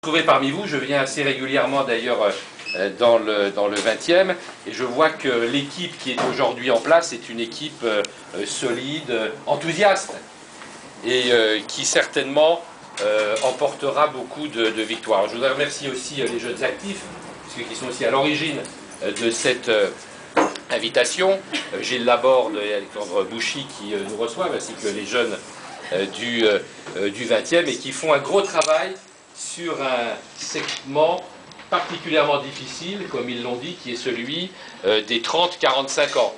Trouvé parmi vous, je viens assez régulièrement d'ailleurs dans le 20e et je vois que l'équipe qui est aujourd'hui en place est une équipe solide, enthousiaste et qui certainement emportera beaucoup de victoires. Je voudrais remercier aussi les jeunes actifs, qui sont aussi à l'origine de cette invitation. Gilles Laborde et Alexandre Bouchy qui nous reçoivent, ainsi que les jeunes du 20e et qui font un gros travail sur un segment particulièrement difficile, comme ils l'ont dit, qui est celui des 30-45 ans.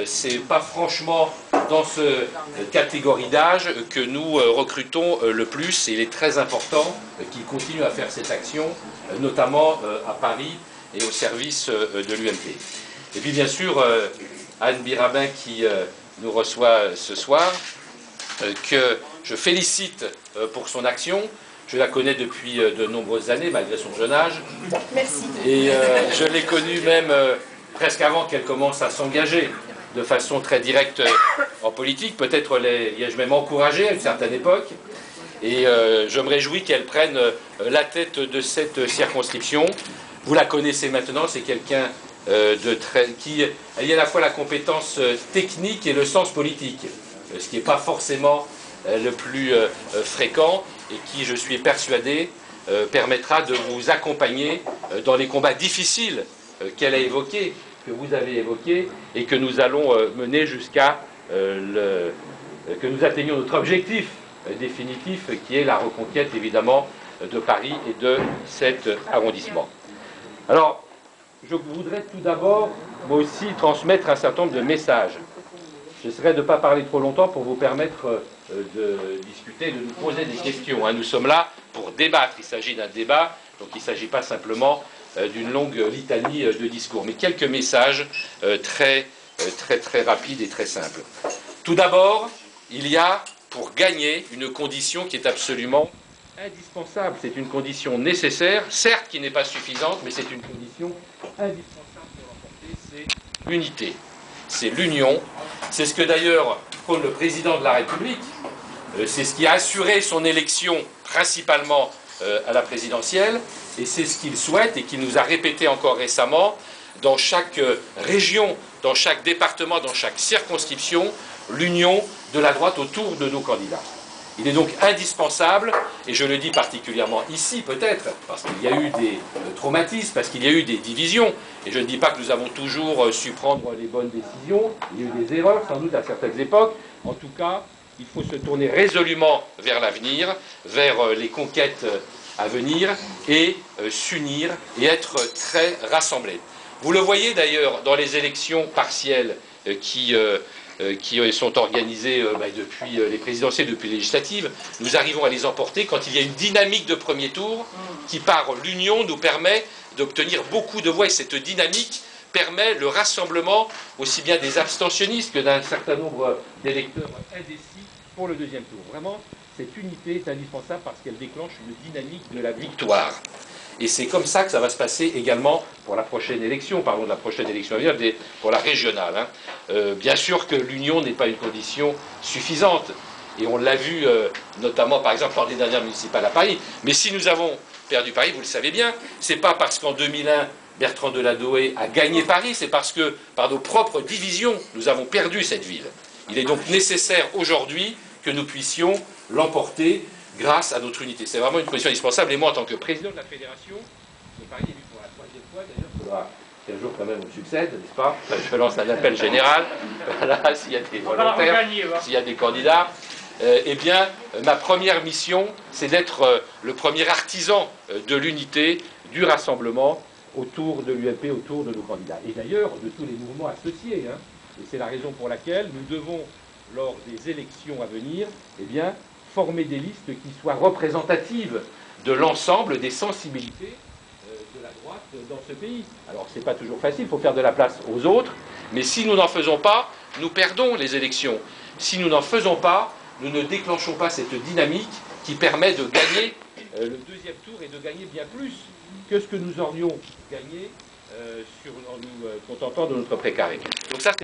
C'est pas franchement dans cette catégorie d'âge que nous recrutons le plus, et il est très important qu'ils continuent à faire cette action, notamment à Paris et au service de l'UMP. Et puis bien sûr, Anne Birabin qui nous reçoit ce soir, que je félicite pour son action. Je la connais depuis de nombreuses années, malgré son jeune âge. Merci. Et je l'ai connue même presque avant qu'elle commence à s'engager de façon très directe en politique. Peut-être l'ai-je même encouragée à une certaine époque. Et je me réjouis qu'elle prenne la tête de cette circonscription. Vous la connaissez maintenant, c'est quelqu'un qui a à la fois la compétence technique et le sens politique, ce qui n'est pas forcément le plus fréquent, et qui, je suis persuadé, permettra de vous accompagner dans les combats difficiles qu'elle a évoqués, que vous avez évoqués, et que nous allons mener jusqu'à que nous atteignions notre objectif définitif, qui est la reconquête, évidemment, de Paris et de cet arrondissement. Alors, je voudrais tout d'abord, moi aussi, transmettre un certain nombre de messages. J'essaierai de ne pas parler trop longtemps pour vous permettre de discuter, de nous poser des questions. Nous sommes là pour débattre. Il s'agit d'un débat, donc il ne s'agit pas simplement d'une longue litanie de discours, mais quelques messages très rapides et très simples. Tout d'abord, il y a pour gagner une condition qui est absolument indispensable. C'est une condition nécessaire, certes qui n'est pas suffisante, mais c'est une condition indispensable pour l'emporter, c'est l'unité. C'est l'union. C'est ce que d'ailleurs prône le président de la République. C'est ce qui a assuré son élection principalement à la présidentielle, et c'est ce qu'il souhaite et qu'il nous a répété encore récemment dans chaque région, dans chaque département, dans chaque circonscription, l'union de la droite autour de nos candidats. Il est donc indispensable, et je le dis particulièrement ici peut-être, parce qu'il y a eu des traumatismes, parce qu'il y a eu des divisions, et je ne dis pas que nous avons toujours su prendre les bonnes décisions, il y a eu des erreurs sans doute à certaines époques. En tout cas, il faut se tourner résolument vers l'avenir, vers les conquêtes à venir, et s'unir et être très rassemblés. Vous le voyez d'ailleurs dans les élections partielles qui sont organisées depuis les présidentielles, depuis les législatives. Nous arrivons à les emporter quand il y a une dynamique de premier tour qui, par l'union, nous permet d'obtenir beaucoup de voix. Et cette dynamique permet le rassemblement aussi bien des abstentionnistes que d'un certain nombre d'électeurs indécis pour le deuxième tour. Vraiment, cette unité est indispensable parce qu'elle déclenche une dynamique de la victoire. Et c'est comme ça que ça va se passer également pour la prochaine élection, à venir, pour la régionale. Bien sûr que l'union n'est pas une condition suffisante, et on l'a vu notamment par exemple lors des dernières municipales à Paris. Mais si nous avons perdu Paris, vous le savez bien, c'est pas parce qu'en 2001, Bertrand Deladoë a gagné Paris, c'est parce que par nos propres divisions, nous avons perdu cette ville. Il est donc nécessaire aujourd'hui que nous puissions l'emporter grâce à notre unité. C'est vraiment une condition indispensable. Et moi, en tant que président de la fédération de Paris, élu pour la troisième fois, d'ailleurs, il faudra qu'un jour quand même on succède, n'est-ce pas? Je lance un appel général, voilà, s'il y a des volontaires, s'il y a des candidats. Eh bien, ma première mission, c'est d'être le premier artisan de l'unité, du rassemblement autour de l'UMP, autour de nos candidats. Et d'ailleurs, de tous les mouvements associés. Et c'est la raison pour laquelle nous devons, lors des élections à venir, eh bien, former des listes qui soient représentatives de l'ensemble des sensibilités de la droite dans ce pays. Alors, ce n'est pas toujours facile, il faut faire de la place aux autres, mais si nous n'en faisons pas, nous perdons les élections. Si nous n'en faisons pas, nous ne déclenchons pas cette dynamique qui permet de gagner le deuxième tour et de gagner bien plus que ce que nous aurions gagné en nous contentant de notre précaré. Donc ça,